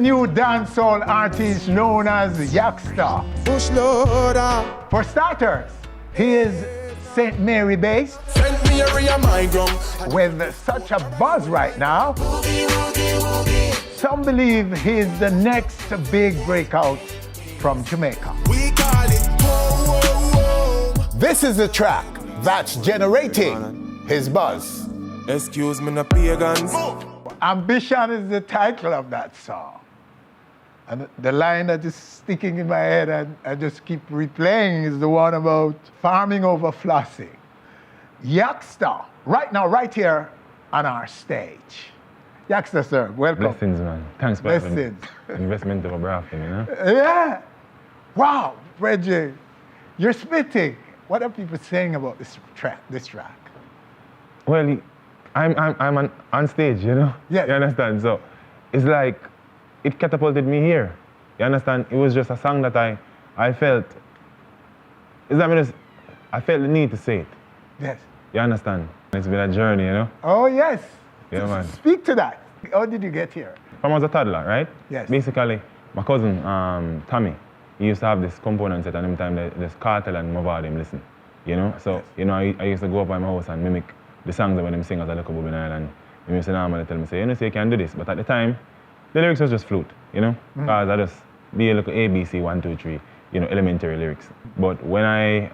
new dancehall artist known as Yaksta. For starters, he is St. Mary based with such a buzz right now. Some believe he is the next big breakout from Jamaica. This is the track that's generating his buzz. Excuse me, no pagans. Ambition is the title of that song. And the line that is sticking in my head and I just keep replaying is the one about farming over flossing. Yaksta, right now, right here on our stage. Yaksta, sir, welcome. Blessings, man. Thanks for having investment of a brafting, you know? Yeah. Wow, Reggie, you're spitting. What are people saying about this track? Well, I'm on stage, you know? Yeah. You understand? So it's like it catapulted me here. You understand? It was just a song that I felt. I felt the need to say it. Yes. You understand? It's been a journey, you know? Oh yes. Yeah, man. Speak to that. How did you get here? When I was a toddler, right? Yes. Basically, my cousin Tommy, he used to have this component set, and every time there's Cartel and Mavard him listen. You know? So Yes. you know, I used to go up by my house and mimic the songs that when them sing as a little boy in Ireland. He used to normally tell me, say, you know, say you can do this. But at the time, the lyrics was just flute, you know? Because I just be a little ABC, 1, 2, 3, you know, elementary lyrics. But when I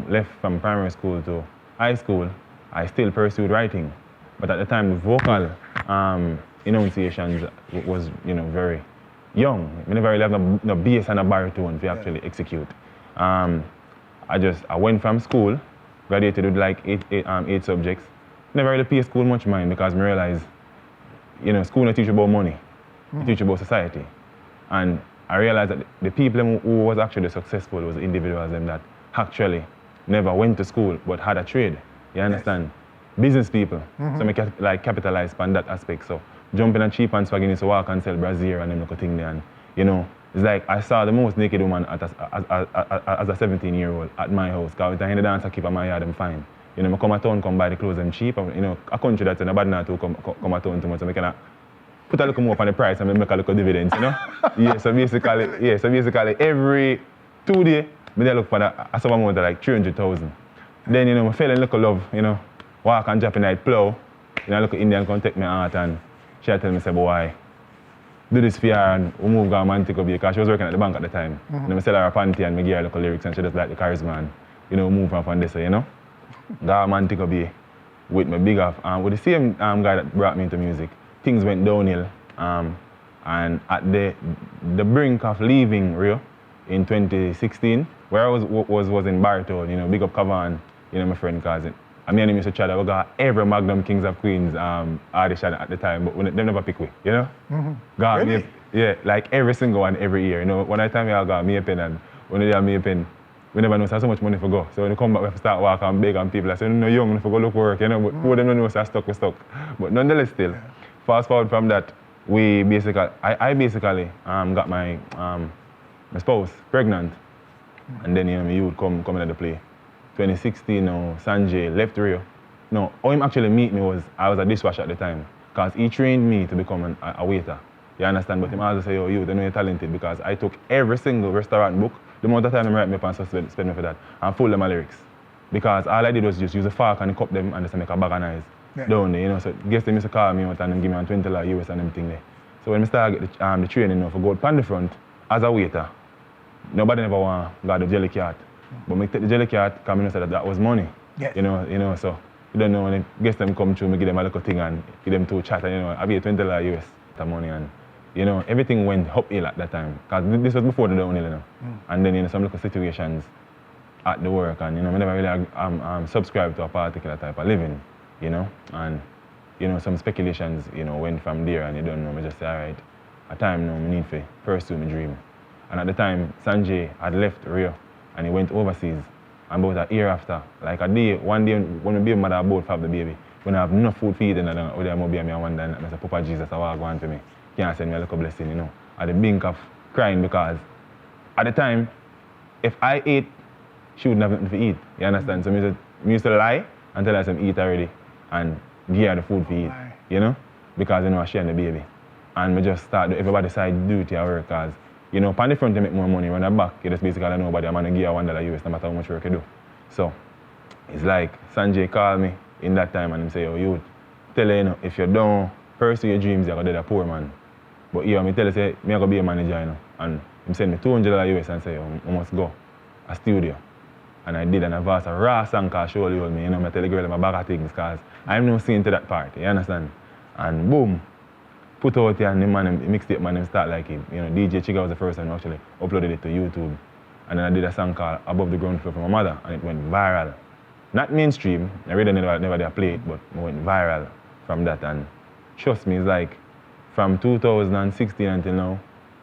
left from primary school to high school, I still pursued writing. But at the time, the vocal enunciations was, you know, very young. I never really have no bass and a baritone to actually execute. I went from school, graduated with like eight subjects. Never really pay school much mind because I realized, you know, school don't teach you about money. It teach you about society. And I realized that the people who was actually successful was individuals them that actually never went to school but had a trade. You understand? Yes. Business people. So I can like capitalize on that aspect. So jumping on cheap and swagging to walk and sell brassiere and them little thing there. And you know, it's like I saw the most naked woman as a 17-year-old at my house. Because when I dance I keep on my yard, I'm fine. You know, I come to town, come buy the clothes, them cheap. And, you know, a country that's in a bad now to come to town too much. So I can put a little more on the price and make a little dividends, you know? So basically every 2 days, I look for a sum amount of like 300,000. Then, you know, I fell in little love, you know, walk and drop in night plow. You know, look Indian come take me out and she tell me, say, boy, do this for her and we move go Mantico because she was working at the bank at the time. And then I sell her a panty and I give her little lyrics and she just like the charisma and, you know, move from this, you know? Go Mantico Bay with my big off. With the same guy that brought me into music, things went downhill. And at the brink of leaving Rio in 2016, where I was in baritone, you know, big up Cavan, you know, my friend cousin. I mean, I used to try to go every Magnum Kings of Queens audition at the time, but they never pick me, you know? Really? Yeah, like every single one every year, you know. One time I got me a pen and when they have me a pen, we never know so much money for go. So when you come back, we have to start walking and beg and people I say, no, young, if we go look for work, you know, but who them don't know, so I stuck, we stuck. But nonetheless still, fast forward from that, I basically got my spouse pregnant. And then, you know, my youth come into the play. 2016, Sanjay left Rio. No, how him actually meet me was, I was a dishwasher at the time. Because he trained me to become a waiter. You understand? But him also say, oh, you know you're talented because I took every single restaurant book, the amount of time I write me up and spend me for that, and full of my lyrics. Because all I did was just use a fork and cup them and just make a bag of knives down there, you know. So guess them used to call me out and give me $20 US and everything there. So when I started the training, you know, for go out on the front as a waiter, nobody never want to go to the jelly cart. But I take the jelly cart because I said that was money. Yes. You know, so you don't know when I guess them come through, I give them a little thing and give them two chat and you know, I be $20 US the money and you know, everything went uphill at that time. Because this was before the downhill, you know. And then, you know, some little situations at the work and, you know, I never really subscribed to a particular type of living, you know. And, you know, some speculations, you know, went from there and you don't know, I just say, all right, a time now I need to pursue my dream. And at the time, Sanjay had left Rio and he went overseas. And about a year after, like one day when my baby mother about to have the baby, when I have enough food feeding and then I be and one day and I say, Papa Jesus, I want to go on to me. Can't send me a little blessing, you know. At the brink of crying because at the time, if I ate, she wouldn't have nothing to eat. You understand? So I used to lie and tell her some eat already and give her the food to eat, you know? Because you know she and the baby. And we just start, everybody side duty at work, cause, you know, on the front you make more money, run the back, you just basically nobody, I'm gonna give you $1 US, no matter how much work you do. So, it's like, Sanjay called me in that time and he say, yo, youth, tell you, you know, if you don't pursue your dreams, you're gonna be a poor man. But here, I tell you, say, me I gonna be a manager, you know, and he send me $200 US and say, yo, I must go a studio. And I did, and I voiced a raw song called Surely Hold Me, you know, I tell the girl my bag of things, cause I'm not seeing to that part, you understand? And boom, put out here, and the man, the mixtape man, him start like it. You know, DJ Chiga was the first one who actually uploaded it to YouTube. And then I did a song called Above the Ground Floor for my mother, and it went viral. Not mainstream, I really never did play it, but it went viral from that. And trust me, it's like, from 2016 until now,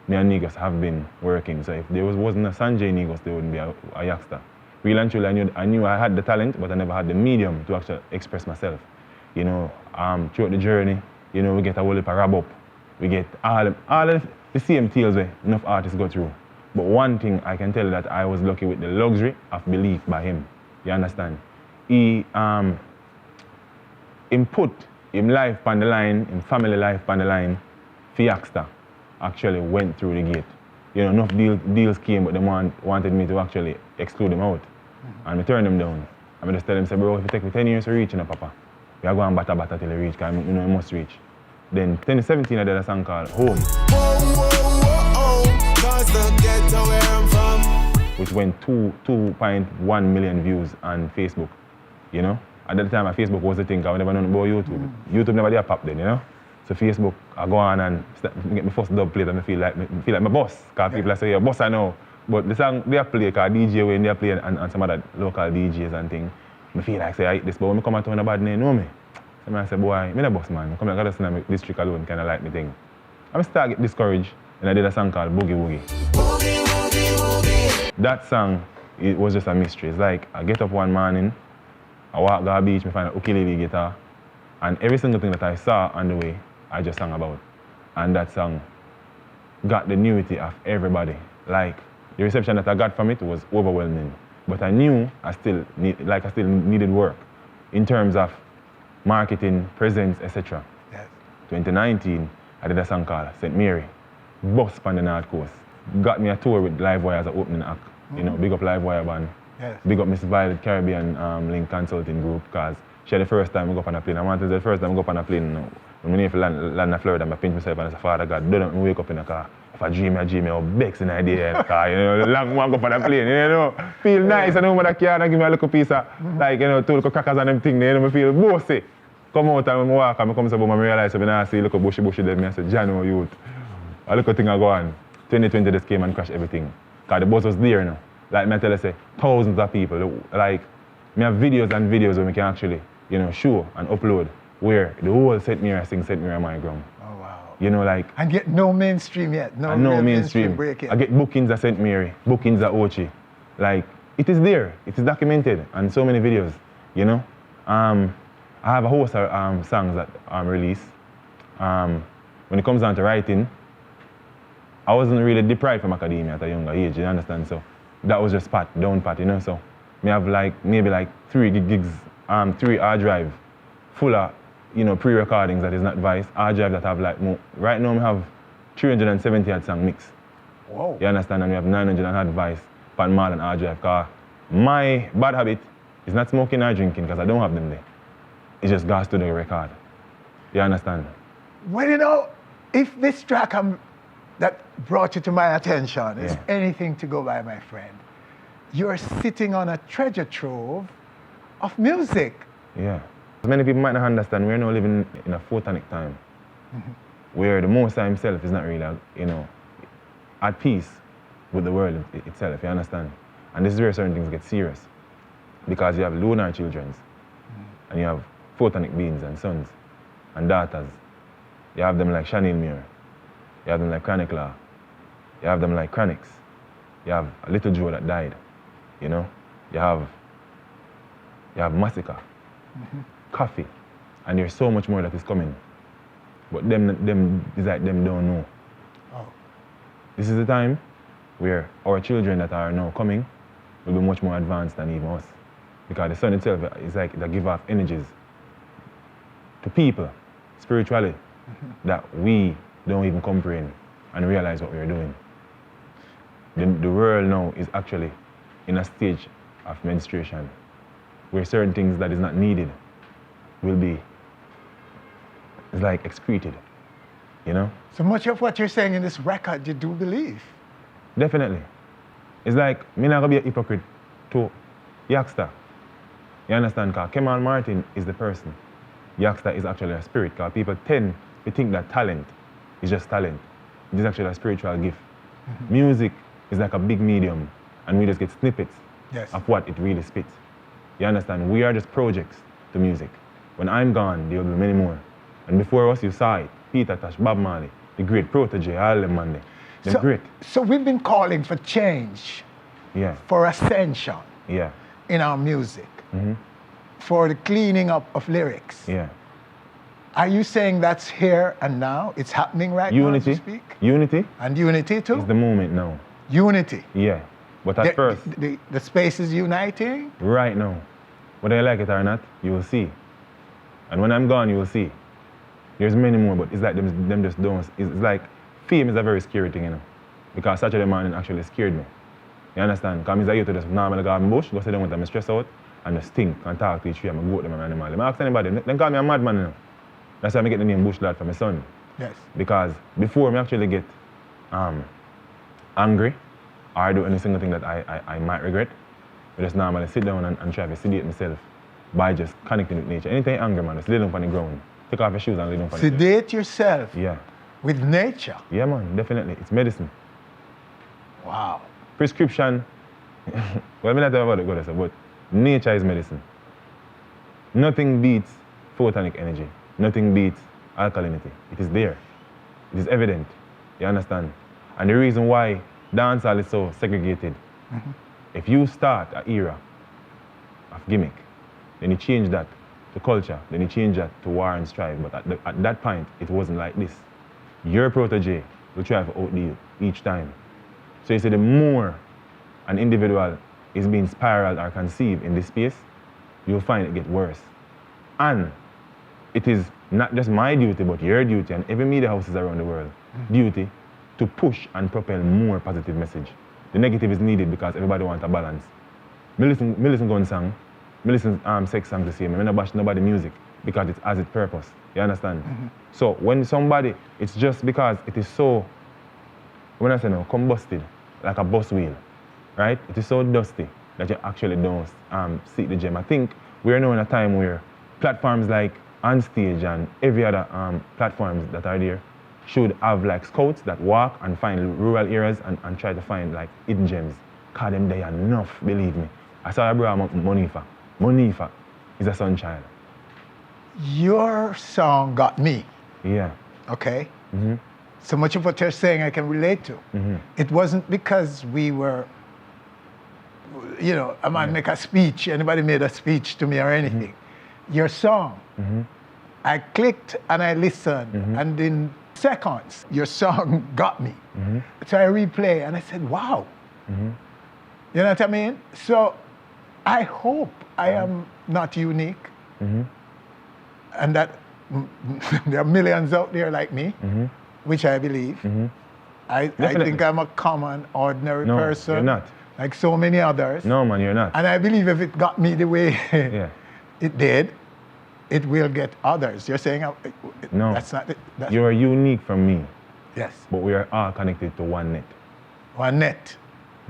me and Negos have been working. So if there wasn't a Sanjay Negos, there wouldn't be a Yaksta. Real and truly, I knew I had the talent, but I never had the medium to actually express myself. You know, throughout the journey, you know, we get a whole heap of rap up. We get all of the same tales where enough artists go through. But one thing I can tell you that I was lucky with the luxury of belief by him. You understand? He put him life on the line, him family life on the line, for Yaksta actually went through the gate. You know, enough deals came, but they wanted me to actually exclude him out. And I turned them down. And I just tell him, say, bro, if it take me 10 years to reach, you know, Papa, we are going batter till you reach, because you know, you must reach. Then 2017, I did a song called Home. Which went 2.1 million views on Facebook, you know? At that time, Facebook was the thing, I never known about YouTube. YouTube never did pop then, you know? So Facebook, I go on and get my first dub plate and I feel like my boss. Because people say, yeah, boss I know. But the song they play, because DJ when they play and some other local DJs and things, I feel like say I hate this, but when I come out to a bad name, know me. So I say, boy, I'm not a boss man. I come like in the district alone, kind of like me thing. I start get discouraged and I did a song called Boogie Woogie. Boogie, Woogie, Woogie. That song, it was just a mystery. It's like I get up one morning, I walk to the beach, I find an ukulele guitar, and every single thing that I saw on the way, I just sang about. And that song got the newity of everybody. Like, the reception that I got from it was overwhelming. But I knew I still needed work in terms of marketing, presence, etc. Yes. 2019, I did a song called St. Mary, bust on the North Coast. Got me a tour with Livewire as an opening act. You know, big up Livewire band. Yes. Big up Miss Violet Caribbean Link Consulting Group, because she had the first time I go up on a plane. I wanted the first time I go up on a plane. When I need to land in Florida, I pinch myself and I say, Father God, don't wake up in a car. If I dream, I'll bex in idea in the car, you know, long one go up on a plane, you know. Feel nice, and over the car and give me a little piece of, like, you know, two little crackers and them things, you know, I feel bossy. Come out and when I walk and I come to the I realize when I see a little bushy there, I say, Jano, youth. A little thing I go on. 2020 just came and crashed everything. Because the buzz was there, you know. Like me tell you, say, thousands of people, like, me have videos and videos where we can actually, you know, show and upload where the whole St. Mary sing St. Mary My Ground. Oh, wow. You know, like... And get no mainstream yet. No mainstream break yet. I get bookings at St. Mary, bookings at Ochi. Like, it is there. It is documented and so many videos, you know. I have a host of songs that I'm released. When it comes down to writing, I wasn't really deprived from academia at a younger age, you understand? So that was just down pat, you know. So me have like maybe like 3 gigs, 3 hard drive full of, you know, pre-recordings that is not Vice. Hard drive that have like more. Right now we have 370 odd song mix. Whoa. You understand? And we have 900 odd Vice pan more than hard drive. Cause my bad habit is not smoking or drinking because I don't have them there. It's just goes to the record. You understand? Well, you know, if this track that brought you to my attention is anything to go by, my friend, you're sitting on a treasure trove of music. Yeah. Many people might not understand, we're now living in a photonic time where the Most High himself is not really, you know, at peace with the world itself, you understand? And this is where certain things get serious because you have lunar children and you have photonic beings and sons and daughters. You have them like Chanel Muir. You have them like Chronic Law. You have them like Chronix. You have a little Joe that died, you know? You have Massacre, Coffee, and there's so much more that is coming. But them is like them don't know. Oh. This is the time where our children that are now coming will be much more advanced than even us. Because the sun itself is like that give off energies to people, spiritually, that we don't even comprehend and realize what we're doing. The world now is actually in a stage of menstruation where certain things that is not needed will be, it's like excreted, you know? So much of what you're saying in this record, you do believe. Definitely. It's like, me not gonna be a hypocrite to Yaksta. You understand? Because Kemal Martin is the person. Yaksta is actually a spirit, because people tend to think that talent is just talent. It is actually a spiritual gift. Music is like a big medium, and we just get snippets of what it really spits. You understand? We are just projects to music. When I'm gone, there will be many more. And before us, you saw it. Peter Tosh, Bob Marley, the great protege, all them man. They're great. So we've been calling for change, for ascension in our music, for the cleaning up of lyrics. Are you saying that's here and now? It's happening right now as we speak? Unity. And unity too? It's the moment now. Unity. Yeah. But at first. The space is uniting? Right now. Whether you like it or not, you will see. And when I'm gone, you will see. There's many more, but it's like them just don't. It's like fame is a very scary thing, you know. Because Saturday morning actually scared me. You understand? Because I used to just normally go in the bush, go sit down with them, stress out, and just think and talk to each other, and go with them and animal. I ask anybody, they call me a madman, you know. That's why I get the name Bush Lad for my son. Yes. Because before I actually get angry or do any single thing that I might regret, I just normally sit down and try to sedate myself by just connecting with nature. Anything angry, man, just lay down on the ground. Take off your shoes and lay down on the ground. Sedate yourself? Yeah. With nature? Yeah, man, definitely. It's medicine. Wow. Prescription, well, I'm not talking about the goddess, but nature is medicine. Nothing beats photonic energy. Nothing beats alkalinity. It is there. It is evident. You understand? And the reason why dancehall is so segregated, if you start an era of gimmick, then you change that to culture, then you change that to war and strife. But at that point, it wasn't like this. Your protege will try to outdo you each time. So you see, the more an individual is being spiraled or conceived in this space, you'll find it get worse. And it is not just my duty, but your duty and every media houses around the world duty to push and propel more positive message. The negative is needed because everybody wants a balance. Me listen gun song, me listen sex song the same. I don't bash nobody music because it has its purpose. You understand? So when somebody, it's just because it is so, when I say no, combusted, like a bus wheel, right? It is so dusty that you actually don't see the gem. I think we're now in a time where platforms like OnStage and every other platforms that are there should have like scouts that walk and find rural areas and try to find like hidden gems. Cause them there enough, believe me. I saw a brother Monifa. Monifa is a son child. Your song got me. Yeah. Okay? So much of what you're saying I can relate to. It wasn't because we were, you know, I might make a speech, anybody made a speech to me or anything. Your song, I clicked and I listened, and in seconds, your song got me. So I replay and I said, wow. You know what I mean? So I hope I am not unique, and that there are millions out there like me, which I believe. I think I'm a common, ordinary person. You're not. Like so many others. No, man, you're not. And I believe if it got me the way it did, it will get others. You're saying no, that's not it. You are unique from me. Yes. But we are all connected to one net. One net.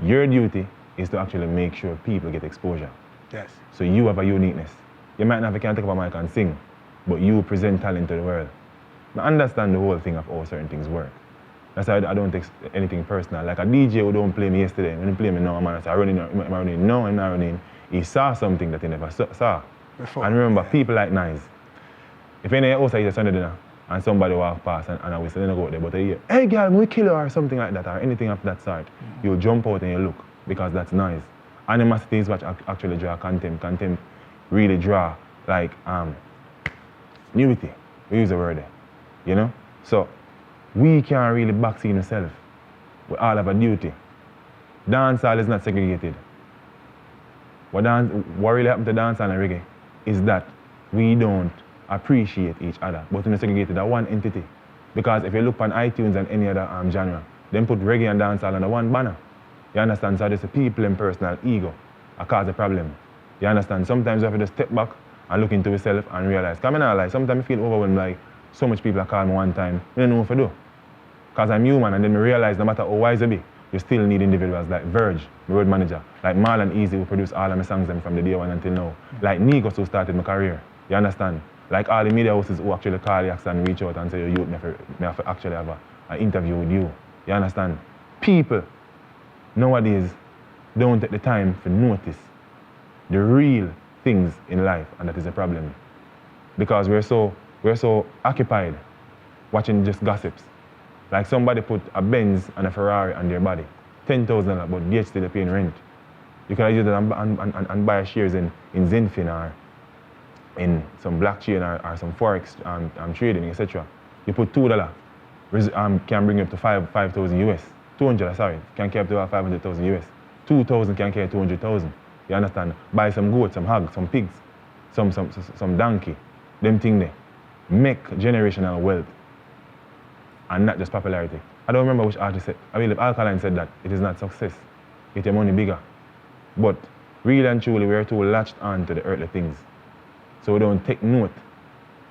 Your duty is to actually make sure people get exposure. Yes. So you have a uniqueness. You might not can't take up a mic and sing, but you present talent to the world. I understand the whole thing of how certain things work. That's why I don't take anything personal. Like a DJ who don't play me yesterday, when he play me now, man, I say, am I running? No, I'm not running. He saw something that he never saw. Before. And remember, people like Nice. If any outside is Sunday dinner and somebody walk past and I will say, go out there, but they hear, hey girl, we kill her or something like that, or anything of that sort, you'll jump out and you look because that's Nice. Animosity is what actually draw contempt. Contempt really draw like nudity. We use the word there. You know? So we can't really box in ourselves. We all have a duty. Dancehall is not segregated. What really happened to dancehall and reggae is that we don't appreciate each other, but we're segregated as one entity. Because if you look on iTunes and any other genre, them put reggae and dancehall under one banner. You understand? So it's the people in personal ego that cause the problem. You understand? Sometimes you have to just step back and look into yourself and realize. Because I'm not like, sometimes I feel overwhelmed, like so much people are calling me one time. I don't know what to do. Because I'm human, and then I realize no matter how wise I be, you still need individuals like Verge, my road manager, like Marlon Easy, who produced all of my songs from the day one until now. Like Nigos, who started my career. You understand? Like all the media houses who actually call Yaksta and reach out and say, you have to actually have an interview with you. You understand? People nowadays don't take the time to notice the real things in life, and that is a problem. Because we're so occupied watching just gossips. Like somebody put a Benz and a Ferrari on their body, $10,000, but yet still they're paying rent. You can use it and buy shares in Zenfin or in some blockchain or some forex trading, etc. You put $2, can bring you up to 5,000 US. 200, sorry, can carry up to 500,000 US. 2,000 can carry 200,000. You understand? Buy some goats, some hogs, some pigs, some donkey, them thing there. Make generational wealth and not just popularity. I don't remember which artist said, I believe Alkaline said that it is not success, get your money bigger. But really and truly, we're too latched on to the earthly things. So we don't take note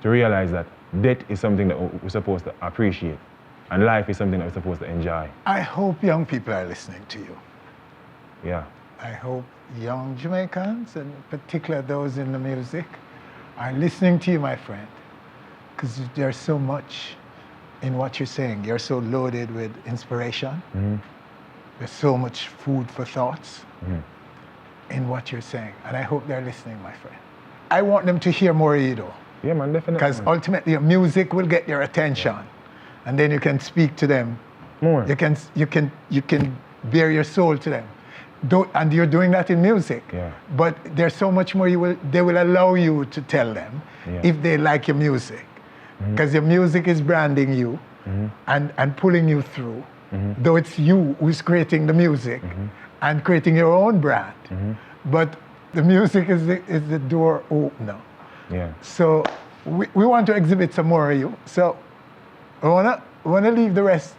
to realize that death is something that we're supposed to appreciate, and life is something that we're supposed to enjoy. I hope young people are listening to you. Yeah. I hope young Jamaicans, and in particular those in the music, are listening to you, my friend, because there's so much in what you're saying. You're so loaded with inspiration. Mm-hmm. There's so much food for thoughts Mm-hmm. in what you're saying, and I hope they're listening, my friend. I want them to hear more of you, though. Yeah, man, definitely. Because ultimately, your music will get their attention, and then you can speak to them. More. You can bare your soul to them. And you're doing that in music. Yeah. But there's so much more they will allow you to tell them if they like your music. Because your music is branding you and pulling you through. Though it's you who's creating the music and creating your own brand. But the music is the door opener. Yeah. So we want to exhibit some more of you. So I wanna leave the rest,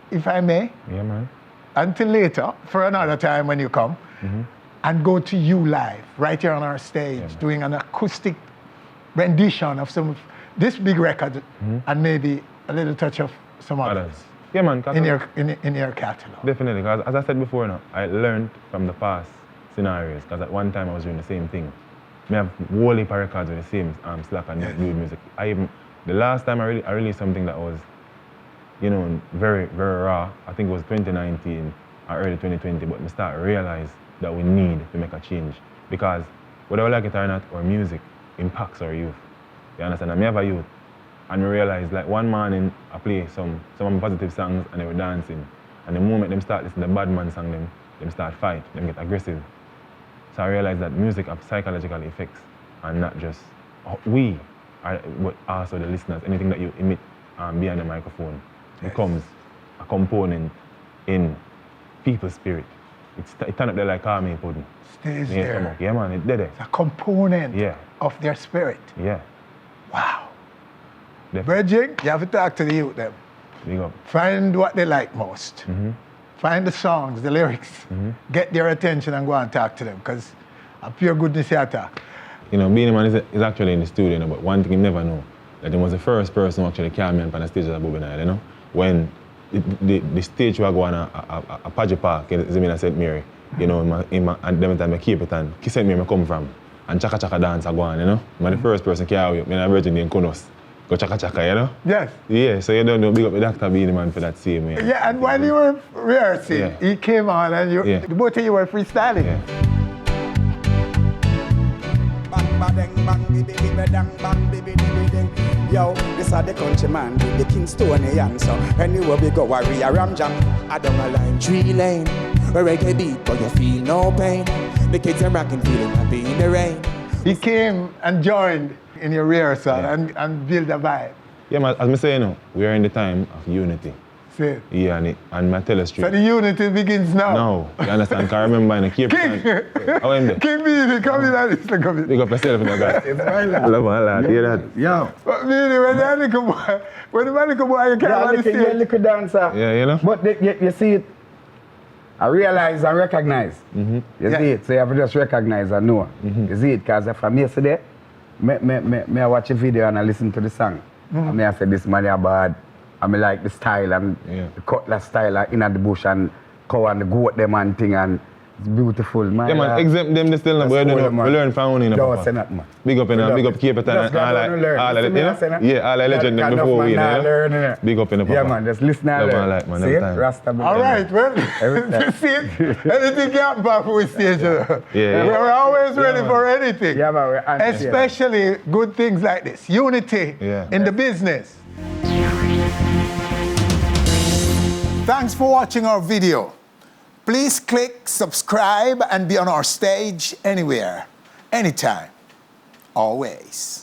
if I may. Yeah, man. Until later, for another time when you come, and go to you live, right here on our stage, doing an acoustic rendition of some of this big record, and maybe a little touch of some others. Yeah, man. In your catalog. Definitely, because as I said before, I learned from the past scenarios, because at one time I was doing the same thing. I have whole heap of records with the same slack and good music. The last time I released something that was, very, very raw. I think it was 2019 or early 2020, but I started to realize that we need to make a change. Because whether we like it or not, our music impacts our youth. You understand? I have a youth, and we realized like one morning I play some positive songs and they were dancing. And the moment them start listening to the bad man song, them start fight, them get aggressive. So I realized that music has psychological effects, and not just we, but also the listeners. Anything that you emit behind the microphone becomes a component in people's spirit. It turns up there like army pudding. Stays there. Yeah, man, it's there. It's a component of their spirit. Yeah. Wow. Definitely. Bridging, you have to talk to the youth them. Big up. Find what they like most. Find the songs, the lyrics. Get their attention and go and talk to them, because a pure goodness you talk. Beenie Man is actually in the studio, but one thing you never know, that he was the first person who actually came in on the stage at Bobby Nile, when the stage was going a Paget Park in St. Mary, and them time I keep it and St. Mary I come from, and Chaka Chaka dance I go on, I'm the first person carry up, I'm virgin in Kunos. Go Chaka Chaka, Yes. Yeah, so you don't know, big up the Dr. Beenie Man for that same way. Yeah, and while you were rehearsing, he came on and the both of you were freestyling. Yeah. Yo, this are the countryman with the Kingstonian. So anywhere we go, warrior ram jam. I don't a line, 3 lane. A reggae beat, but you feel no pain. The kids are rocking, feeling happy in the rain. He came and joined in your rehearsal and built a vibe. Yeah, man, as I say, we are in the time of unity. See. Yeah, and I tell a So straight. the unity begins now. No, you understand? Can't remember in the Cape King! Town. How am I? King Beanie, come in and listen, come in. Big up yourself, you know, guys. Love my lad, hear that? Yeah. But Beanie, when the little boy, when the little boy, you can't Yeah, understand. you're a little dancer. Yeah, you know? But you see it, I realize and recognize. You Yeah. see it, so you have to just recognize and know. You see it, because from yesterday, me I watch a video and I listen to the song. And me I say, this man is bad. And me like the style and the cutlass style in the bush and cow and the goat them and thing, and it's beautiful, man. Yeah, man, exempt them, they still not, but we learn from one, you know. Don't Papa. say that, man. Big up in big up Cape Town and all of it, you know? Yeah, all the legend them before we, you know? Big up in the Papa. Yeah, man, just listen and Love my learn. life, man, See every it? time. Rasta boy. All right, well, Every see it? Anything can happen before we stage. Yeah. We're always ready for anything. Yeah, man, we're anti- Especially good things like this. Unity in the business. Thanks for watching our video. Please click subscribe and be on our stage anywhere, anytime, always.